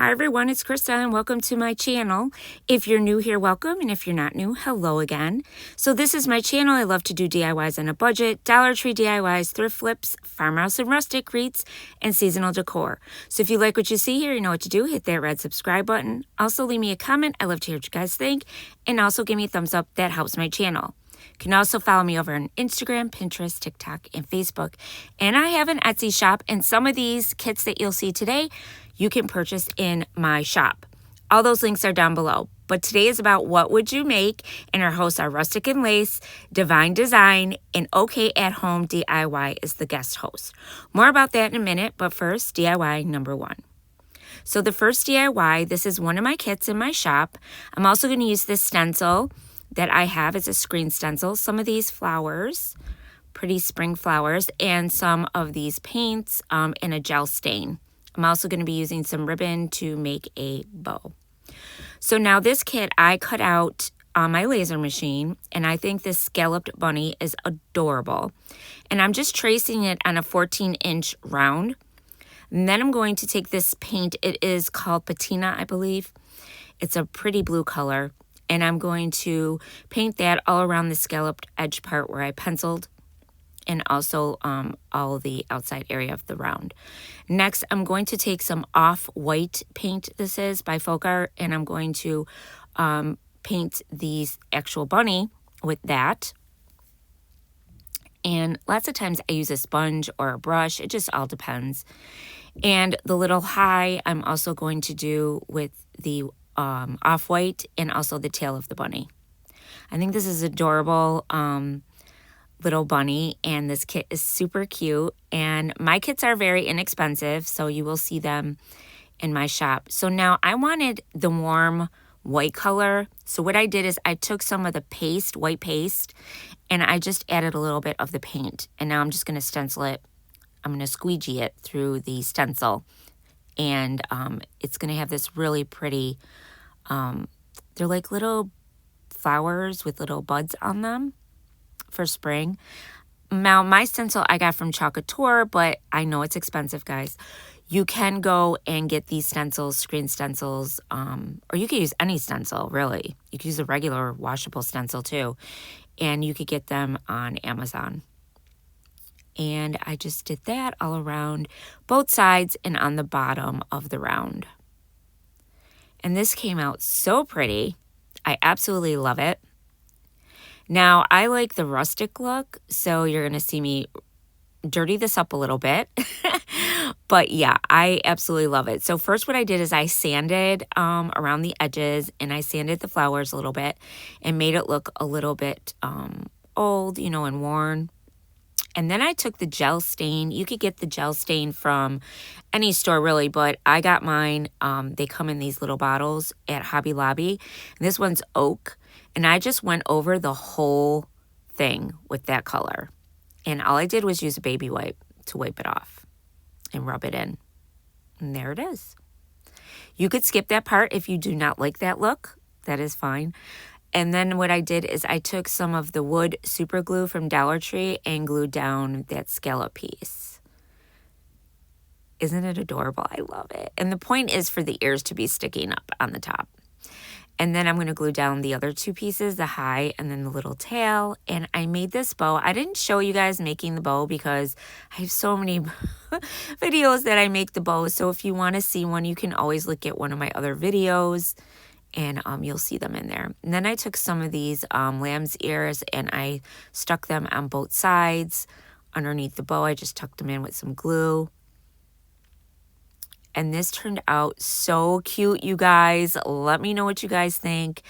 Hi everyone, it's Krista and welcome to my channel. If you're new here, welcome, and if you're not new, hello again. So this is my channel. I love to do DIYs on a budget, Dollar Tree DIYs, thrift flips, farmhouse and rustic REITs, and seasonal decor. So if you like what you see here, you know what to do. Hit that red subscribe button. Also leave me a comment. I love to hear what you guys think. And also give me a thumbs up. That helps my channel. You can also follow me over on Instagram, Pinterest, TikTok, and Facebook. And I have an Etsy shop, and some of these kits that you'll see today, you can purchase in my shop. All those links are down below. But today is about what would you make, and our hosts are Rustic and Lace, Divine Design, and OK at Home DIY is the guest host. More about that in a minute, but first, DIY number one. So the first DIY, this is one of my kits in my shop. I'm also going to use this stencil that I have as a screen stencil. Some of these flowers, pretty spring flowers, and some of these paints in a gel stain. I'm also going to be using some ribbon to make a bow. So now this kit I cut out on my laser machine, and I think this scalloped bunny is adorable. And I'm just tracing it on a 14-inch round. And then I'm going to take this paint. It is called Patina, I believe. It's a pretty blue color. And I'm going to paint that all around the scalloped edge part where I penciled, and also all the outside area of the round. Next, I'm going to take some off-white paint, this is by Folk Art, and I'm going to paint the actual bunny with that. And lots of times I use a sponge or a brush. It just all depends. And the little high I'm also going to do with the off-white and also the tail of the bunny. I think this is adorable little bunny, and this kit is super cute, and my kits are very inexpensive, so you will see them in my shop. So now I wanted the warm white color, so what I did is I took some of the paste, white paste, and I just added a little bit of the paint, and now I'm just going to stencil it. I'm going to squeegee it through the stencil, and it's going to have this really pretty, they're like little flowers with little buds on them for spring. Now, my stencil I got from Chocolate, but I know it's expensive, guys. You can go and get these stencils, screen stencils, or you could use any stencil, really. You could use a regular washable stencil, too. And you could get them on Amazon. And I just did that all around both sides and on the bottom of the round. And this came out so pretty. I absolutely love it. Now, I like the rustic look, so you're going to see me dirty this up a little bit. But yeah, I absolutely love it. So first what I did is I sanded around the edges, and I sanded the flowers a little bit and made it look a little bit old, you know, and worn. And then I took the gel stain. You could get the gel stain from any store, really, but I got mine. They come in these little bottles at Hobby Lobby. And this one's oak. And I just went over the whole thing with that color. And all I did was use a baby wipe to wipe it off and rub it in. And there it is. You could skip that part if you do not like that look. That is fine. And then what I did is I took some of the wood super glue from Dollar Tree and glued down that scallop piece. Isn't it adorable? I love it. And the point is for the ears to be sticking up on the top. And then I'm going to glue down the other two pieces, the high and then the little tail. And I made this bow. I didn't show you guys making the bow because I have so many videos that I make the bow. So if you want to see one, you can always look at one of my other videos, and you'll see them in there. And then I took some of these lamb's ears and I stuck them on both sides underneath the bow. I just tucked them in with some glue. And this turned out so cute, you guys. Let me know what you guys think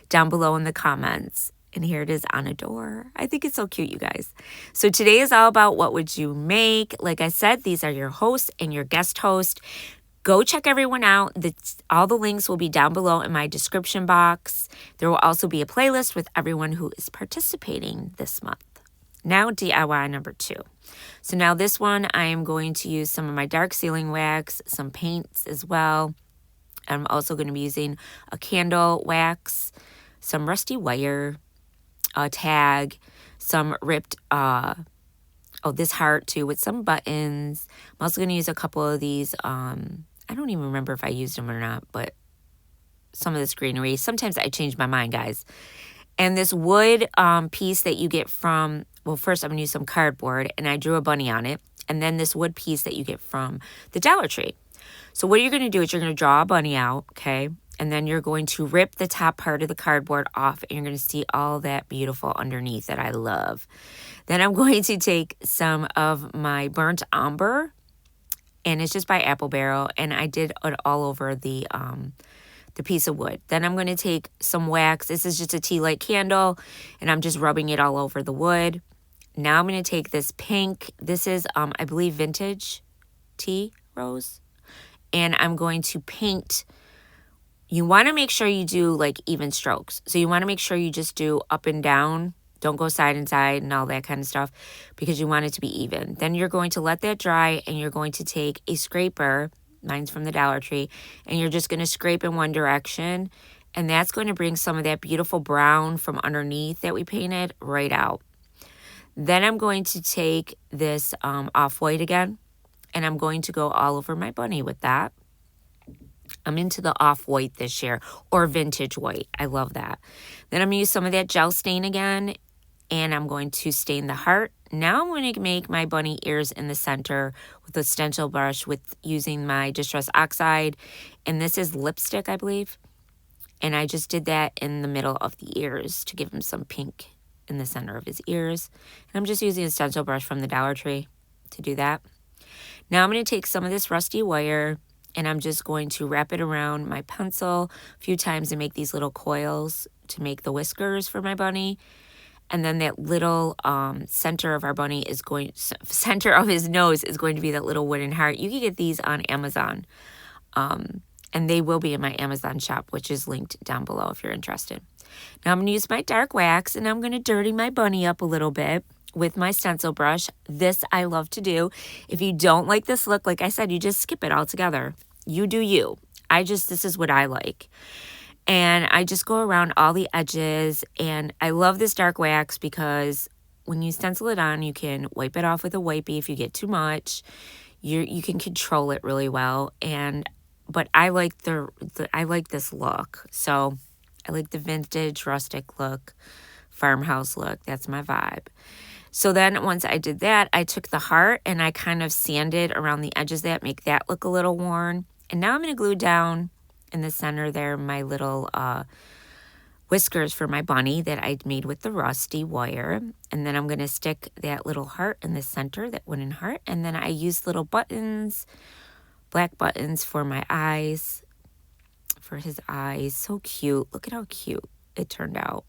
down below in the comments. And here it is on a door. I think it's so cute, you guys. So today is all about what would you make. Like I said, these are your host and your guest host. Go check everyone out. All the links will be down below in my description box. There will also be a playlist with everyone who is participating this month. Now DIY number 2. So now this one, I am going to use some of my dark sealing wax, some paints as well. I'm also going to be using a candle wax, some rusty wire, a tag, some ripped, this heart too with some buttons. I'm also going to use a couple of these I don't even remember if I used them or not, but some of this greenery. Sometimes I change my mind, guys. And this wood piece that you get from, well, first I'm going to use some cardboard, and I drew a bunny on it. And then this wood piece that you get from the Dollar Tree. So what you're going to do is you're going to draw a bunny out, okay? And then you're going to rip the top part of the cardboard off, and you're going to see all that beautiful underneath that I love. Then I'm going to take some of my burnt umber, and it's just by Apple Barrel, and I did it all over the piece of wood. Then I'm going to take some wax. This is just a tea light candle, and I'm just rubbing it all over the wood. Now I'm going to take this pink. This is, I believe, vintage tea rose. And I'm going to paint. You want to make sure you do like even strokes. So you want to make sure you just do up and down. Don't go side and side and all that kind of stuff, because you want it to be even. Then you're going to let that dry, and you're going to take a scraper. Mine's from the Dollar Tree. And you're just going to scrape in one direction. And that's going to bring some of that beautiful brown from underneath that we painted right out. Then I'm going to take this off-white again, and I'm going to go all over my bunny with that. I'm into the off-white this year, or vintage white. I love that. Then I'm going to use some of that gel stain again, and I'm going to stain the heart. Now I'm going to make my bunny ears in the center with a stencil brush with using my Distress Oxide, and this is lipstick, I believe. And I just did that in the middle of the ears to give him some pink in the center of his ears. And I'm just using a stencil brush from the Dollar Tree to do that. Now I'm going to take some of this rusty wire, and I'm just going to wrap it around my pencil a few times and make these little coils to make the whiskers for my bunny. And then that little center of our bunny is going, center of his nose is going to be that little wooden heart. You can get these on Amazon. And they will be in my Amazon shop, which is linked down below if you're interested. Now I'm going to use my dark wax, and I'm going to dirty my bunny up a little bit with my stencil brush. This I love to do. If you don't like this look, like I said, you just skip it altogether. You do you. This is what I like. And I just go around all the edges, and I love this dark wax because when you stencil it on, you can wipe it off with a wipey if you get too much. You can control it really well. But I like I like this look. So I like the vintage rustic look, farmhouse look. That's my vibe. So then once I did that, I took the heart and I kind of sanded around the edges of that, make that look a little worn. And now I'm going to glue down in the center there my little whiskers for my bunny that I made with the rusty wire. And then I'm going to stick that little heart in the center, that wooden heart. And then I used little buttons, black buttons for my eyes, for his eyes. So cute. Look at how cute it turned out.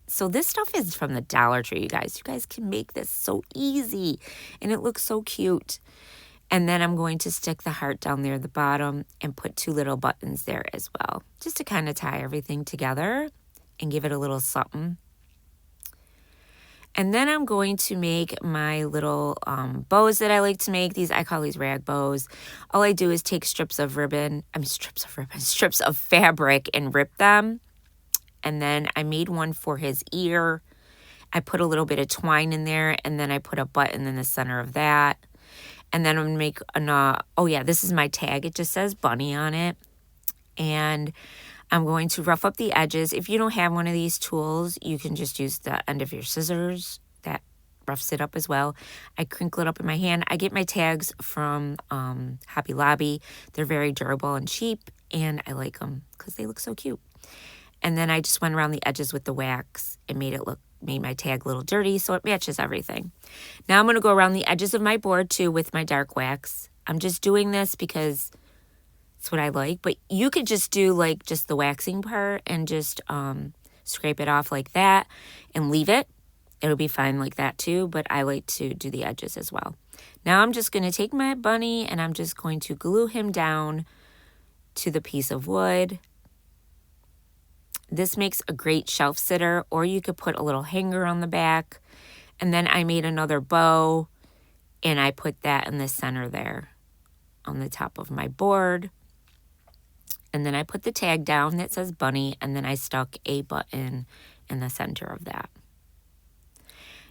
So this stuff is from the Dollar Tree, you guys. You guys can make this so easy, and it looks so cute. And then I'm going to stick the heart down there at the bottom and put 2 little buttons there as well, just to kind of tie everything together and give it a little something. And then I'm going to make my little bows that I like to make. I call these rag bows. All I do is take strips of fabric and rip them. And then I made one for his ear. I put a little bit of twine in there, and then I put a button in the center of that. And then I'm going to make this is my tag. It just says bunny on it. And I'm going to rough up the edges. If you don't have one of these tools, you can just use the end of your scissors. That roughs it up as well. I crinkle it up in my hand. I get my tags from Hobby Lobby. They're very durable and cheap, and I like them because they look so cute. And then I just went around the edges with the wax and made my tag a little dirty so it matches everything. Now I'm going to go around the edges of my board too with my dark wax. I'm just doing this because it's what I like, but you could just do like just the waxing part and just scrape it off like that and leave it. It'll be fine like that too, but I like to do the edges as well. Now I'm just going to take my bunny and I'm just going to glue him down to the piece of wood. This makes a great shelf sitter, or you could put a little hanger on the back. And then I made another bow, and I put that in the center there on the top of my board. And then I put the tag down that says bunny, and then I stuck a button in the center of that.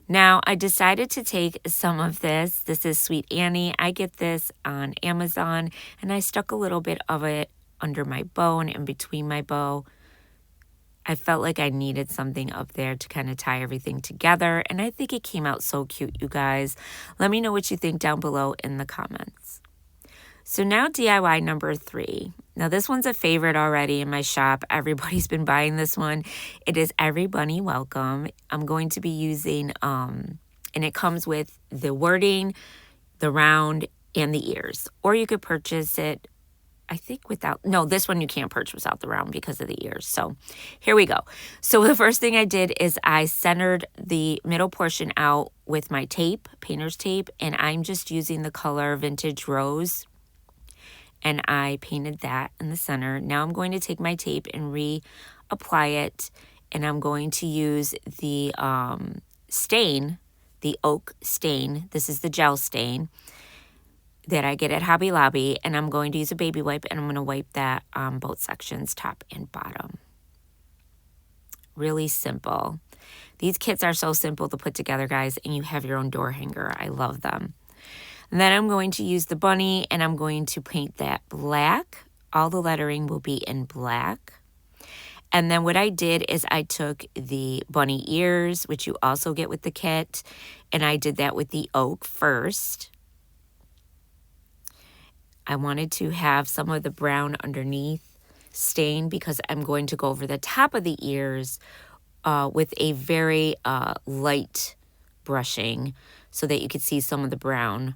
Now, I decided to take some of this. This is Sweet Annie. I get this on Amazon, and I stuck a little bit of it under my bow and in between my bow. I felt like I needed something up there to kind of tie everything together, and I think it came out so cute, you guys. Let me know what you think down below in the comments. So now DIY number 3. Now this one's a favorite already in my shop. Everybody's been buying this one. It is Every Bunny Welcome. I'm going to be using, and it comes with the wording, the round, and the ears. Or you could purchase it, I think without, no, this one you can't purchase without the round because of the ears. So here we go. So the first thing I did is I centered the middle portion out with my tape, painter's tape, and I'm just using the color Vintage Rose. And I painted that in the center. Now I'm going to take my tape and reapply it, and I'm going to use the stain, the oak stain. This is the gel stain that I get at Hobby Lobby, and I'm going to use a baby wipe, and I'm going to wipe that on both sections, top and bottom. Really simple. These kits are so simple to put together, guys, and you have your own door hanger. I love them. And then I'm going to use the bunny, and I'm going to paint that black. All the lettering will be in black. And then what I did is I took the bunny ears, which you also get with the kit, and I did that with the oak first. I wanted to have some of the brown underneath stain because I'm going to go over the top of the ears with a very light brushing so that you could see some of the brown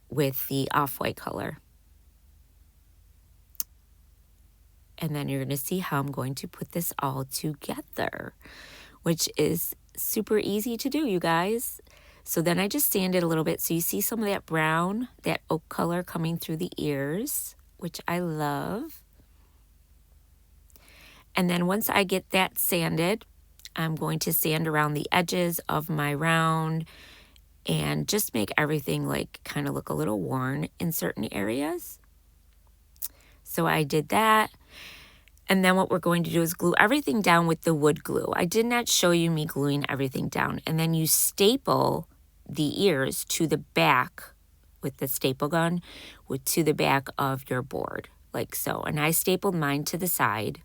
with the off-white color. And then you're going to see how I'm going to put this all together, which is super easy to do, you guys. So then I just sanded a little bit so you see some of that brown, that oak color coming through the ears, which I love. And then once I get that sanded, I'm going to sand around the edges of my round and just make everything like kind of look a little worn in certain areas. So I did that. And then what we're going to do is glue everything down with the wood glue. I did not show you me gluing everything down. And then you staple the ears to the back with the staple gun to the back of your board, like so. And I stapled mine to the side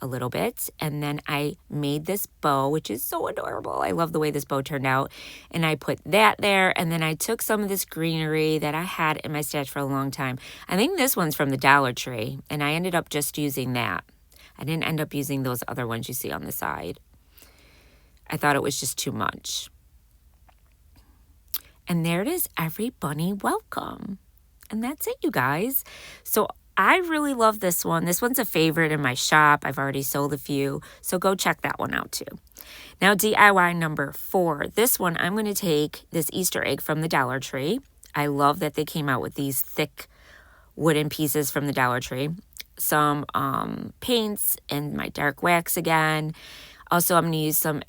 a little bit, and then I made this bow, which is so adorable. I love the way this bow turned out, and I put that there, and then I took some of this greenery that I had in my stash for a long time. I think this one's from the Dollar Tree, and I ended up just using that. I didn't end up using those other ones you see on the side. I thought it was just too much. And there it is, Every Bunny Welcome. And that's it, you guys. So I really love this one. This one's a favorite in my shop. I've already sold a few, so go check that one out too. Now DIY number 4. This one, I'm going to take this Easter egg from the Dollar Tree. I love that they came out with these thick wooden pieces from the Dollar Tree. Some paints and my dark wax again. Also, I'm going to use some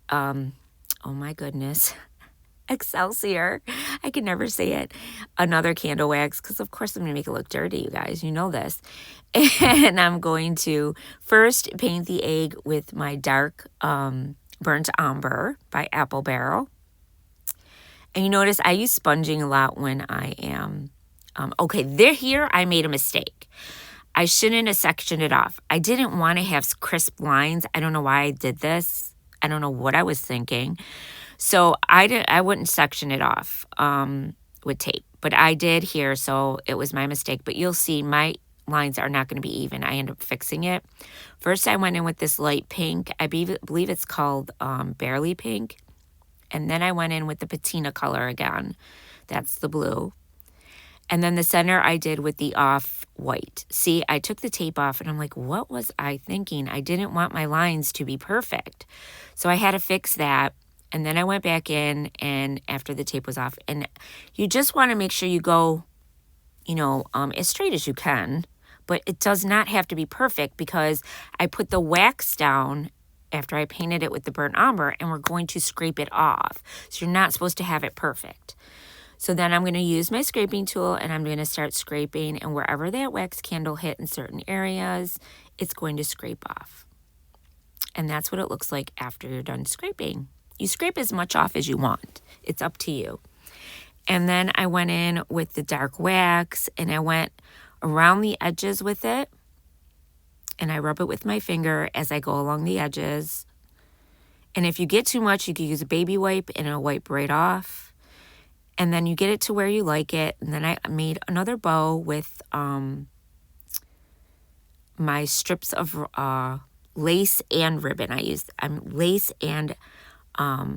oh my goodness. Excelsior. I can never say it. Another candle wax, because of course I'm going to make it look dirty, you guys. You know this. And I'm going to first paint the egg with my dark burnt umber by Apple Barrel. And you notice I use sponging a lot when I am... here I made a mistake. I shouldn't have sectioned it off. I didn't want to have crisp lines. I don't know why I did this. I don't know what I was thinking. So I wouldn't section it off with tape, but I did here, so it was my mistake. But you'll see my lines are not going to be even. I end up fixing it. First, I went in with this light pink. I believe it's called Barely Pink. And then I went in with the patina color again. That's the blue. And then the center I did with the off-white. See, I took the tape off, and I'm like, what was I thinking? I didn't want my lines to be perfect. So I had to fix that. And then I went back in, and after the tape was off, and you just want to make sure you go, as straight as you can, but it does not have to be perfect because I put the wax down after I painted it with the burnt umber, and we're going to scrape it off. So you're not supposed to have it perfect. So then I'm going to use my scraping tool, and I'm going to start scraping, and wherever that wax candle hit in certain areas, it's going to scrape off. And that's what it looks like after you're done scraping. You scrape as much off as you want. It's up to you. And then I went in with the dark wax and I went around the edges with it. And I rub it with my finger as I go along the edges. And if you get too much, you can use a baby wipe and it'll wipe right off. And then you get it to where you like it. And then I made another bow with my strips of lace and ribbon. I used lace and, oh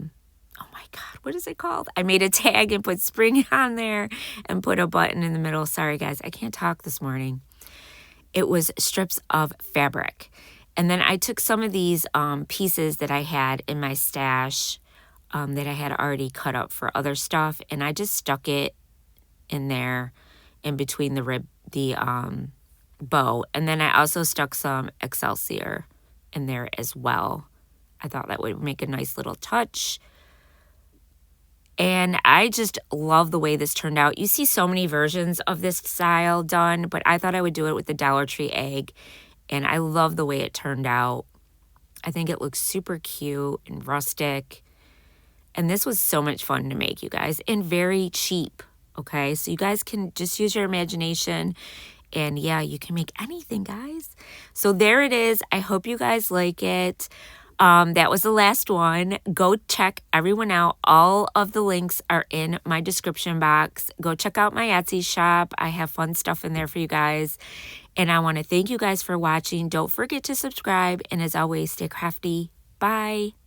my God, what is it called? I made a tag and put spring on there and put a button in the middle. Sorry, guys, I can't talk this morning. It was strips of fabric. And then I took some of these pieces that I had in my stash that I had already cut up for other stuff, and I just stuck it in there in between the bow. And then I also stuck some Excelsior in there as well. I thought that would make a nice little touch. And I just love the way this turned out. You see so many versions of this style done, but I thought I would do it with the Dollar Tree egg. And I love the way it turned out. I think it looks super cute and rustic. And this was so much fun to make, you guys, and very cheap, okay? So you guys can just use your imagination. And yeah, you can make anything, guys. So there it is. I hope you guys like it. That was the last one. Go check everyone out. All of the links are in my description box. Go check out my Etsy shop. I have fun stuff in there for you guys. And I want to thank you guys for watching. Don't forget to subscribe. And as always, stay crafty. Bye.